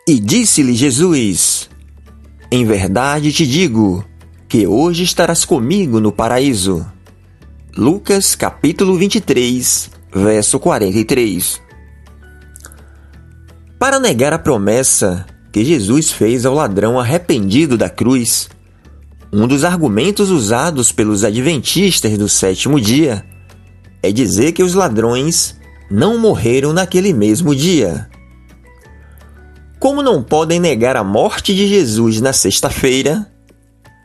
E disse-lhe Jesus: Em verdade te digo, que hoje estarás comigo no paraíso. Lucas capítulo 23, verso 43. Para negar a promessa que Jesus fez ao ladrão arrependido da cruz, um dos argumentos usados pelos adventistas do sétimo dia é dizer que os ladrões não morreram naquele mesmo dia. Como não podem negar a morte de Jesus na sexta-feira,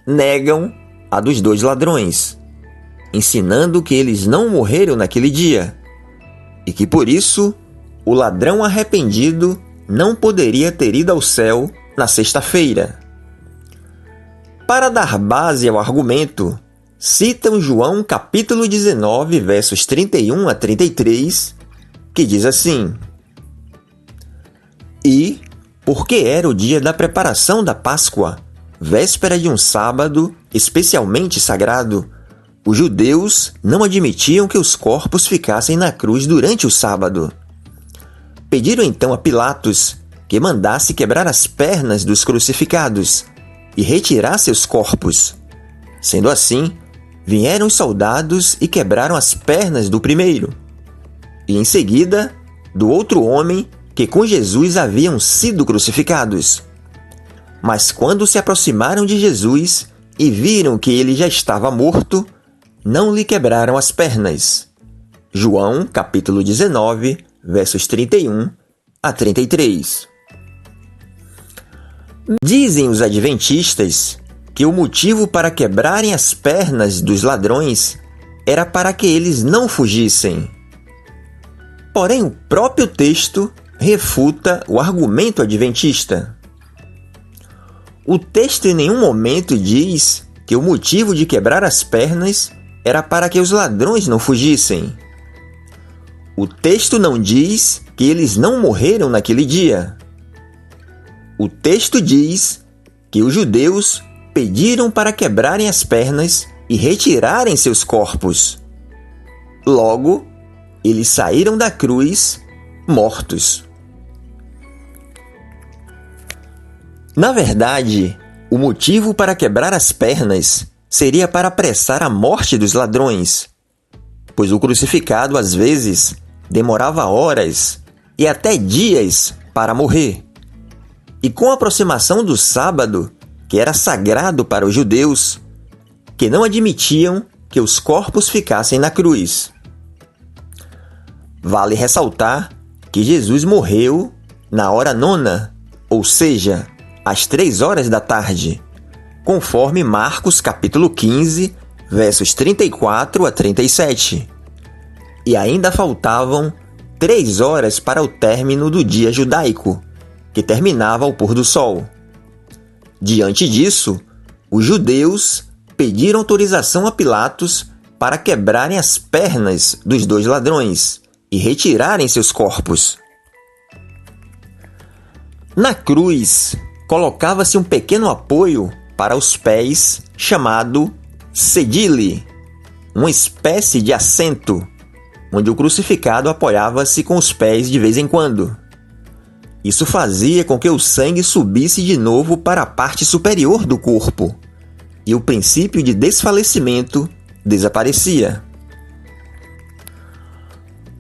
negam a dos dois ladrões, ensinando que eles não morreram naquele dia e que, por isso, o ladrão arrependido não poderia ter ido ao céu na sexta-feira. Para dar base ao argumento, citam João capítulo 19, versos 31 a 33, que diz assim: E, porque era o dia da preparação da Páscoa, véspera de um sábado especialmente sagrado, os judeus não admitiam que os corpos ficassem na cruz durante o sábado. Pediram então a Pilatos que mandasse quebrar as pernas dos crucificados e retirar seus corpos. Sendo assim, vieram os soldados e quebraram as pernas do primeiro, e em seguida, do outro homem que com Jesus haviam sido crucificados. Mas quando se aproximaram de Jesus e viram que ele já estava morto, não lhe quebraram as pernas. João capítulo 19, versos 31 a 33. Dizem os adventistas que o motivo para quebrarem as pernas dos ladrões era para que eles não fugissem. Porém, o próprio texto refuta o argumento adventista. O texto em nenhum momento diz que o motivo de quebrar as pernas era para que os ladrões não fugissem. O texto não diz que eles não morreram naquele dia. O texto diz que os judeus pediram para quebrarem as pernas e retirarem seus corpos. Logo, eles saíram da cruz mortos. Na verdade, o motivo para quebrar as pernas seria para apressar a morte dos ladrões, pois o crucificado, às vezes, demorava horas e até dias para morrer. E com a aproximação do sábado, que era sagrado para os judeus, que não admitiam que os corpos ficassem na cruz. Vale ressaltar que Jesus morreu na hora nona, ou seja, às 3 horas da tarde, conforme Marcos capítulo 15, versos 34 a 37. E ainda faltavam 3 horas para o término do dia judaico, que terminava ao pôr do sol. Diante disso, os judeus pediram autorização a Pilatos para quebrarem as pernas dos dois ladrões e retirarem seus corpos. Na cruz, colocava-se um pequeno apoio para os pés chamado sedile, uma espécie de assento, onde o crucificado apoiava-se com os pés de vez em quando. Isso fazia com que o sangue subisse de novo para a parte superior do corpo, e o princípio de desfalecimento desaparecia.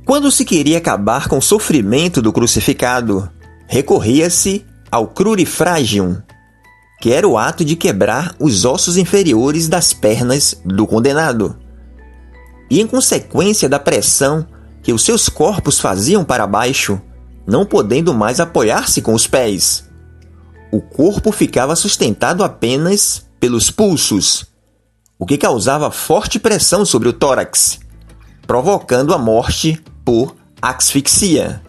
Quando se queria acabar com o sofrimento do crucificado, recorria-se ao crurifragium, que era o ato de quebrar os ossos inferiores das pernas do condenado. E em consequência da pressão que os seus corpos faziam para baixo, não podendo mais apoiar-se com os pés, o corpo ficava sustentado apenas pelos pulsos, o que causava forte pressão sobre o tórax, provocando a morte por asfixia.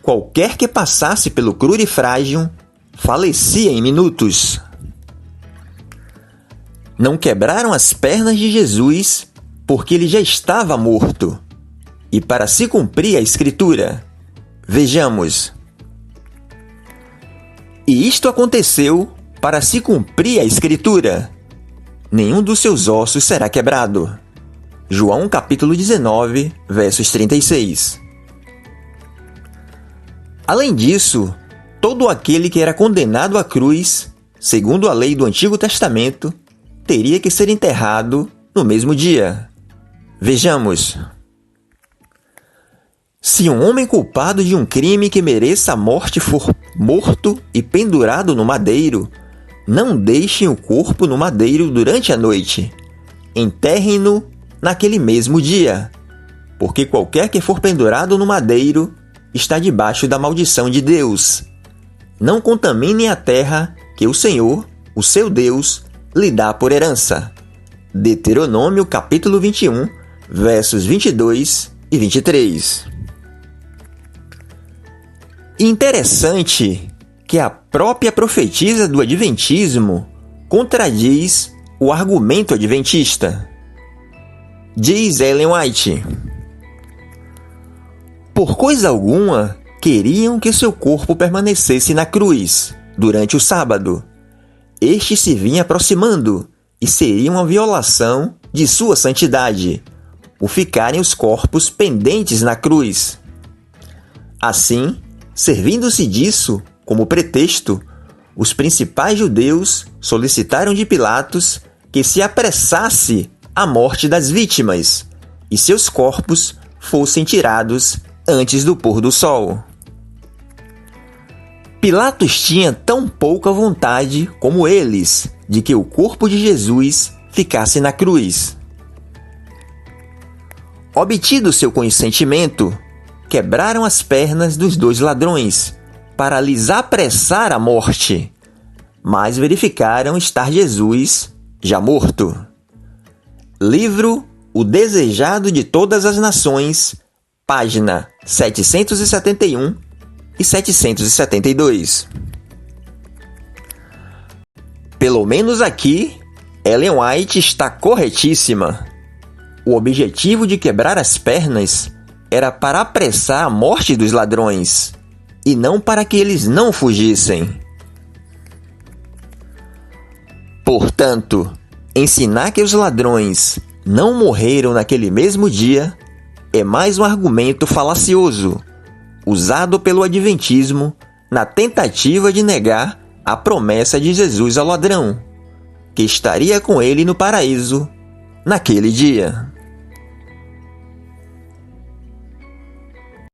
Qualquer que passasse pelo crurifragium falecia em minutos. Não quebraram as pernas de Jesus porque ele já estava morto. E para se cumprir a Escritura, vejamos. E isto aconteceu para se cumprir a Escritura: nenhum dos seus ossos será quebrado. João capítulo 19, versos 36. Além disso, todo aquele que era condenado à cruz, segundo a lei do Antigo Testamento, teria que ser enterrado no mesmo dia. Vejamos. Se um homem culpado de um crime que mereça a morte for morto e pendurado no madeiro, não deixem o corpo no madeiro durante a noite. Enterrem-no naquele mesmo dia, porque qualquer que for pendurado no madeiro está debaixo da maldição de Deus. Não contaminem a terra que o Senhor, o seu Deus, lhe dá por herança. Deuteronômio capítulo 21, versos 22 e 23. Interessante que a própria profetisa do Adventismo contradiz o argumento adventista. Diz Ellen White: por coisa alguma queriam que seu corpo permanecesse na cruz durante o sábado. Este se vinha aproximando e seria uma violação de sua santidade, por ficarem os corpos pendentes na cruz. Assim, servindo-se disso como pretexto, os principais judeus solicitaram de Pilatos que se apressasse a morte das vítimas e seus corpos fossem tirados antes do pôr do sol. Pilatos tinha tão pouca vontade como eles de que o corpo de Jesus ficasse na cruz. Obtido seu consentimento, quebraram as pernas dos dois ladrões para lhes apressar a morte, mas verificaram estar Jesus já morto. Livro O Desejado de Todas as Nações, página 771 e 772. Pelo menos aqui, Ellen White está corretíssima. O objetivo de quebrar as pernas era para apressar a morte dos ladrões, e não para que eles não fugissem. Portanto, ensinar que os ladrões não morreram naquele mesmo dia é mais um argumento falacioso, usado pelo Adventismo na tentativa de negar a promessa de Jesus ao ladrão, que estaria com ele no paraíso naquele dia.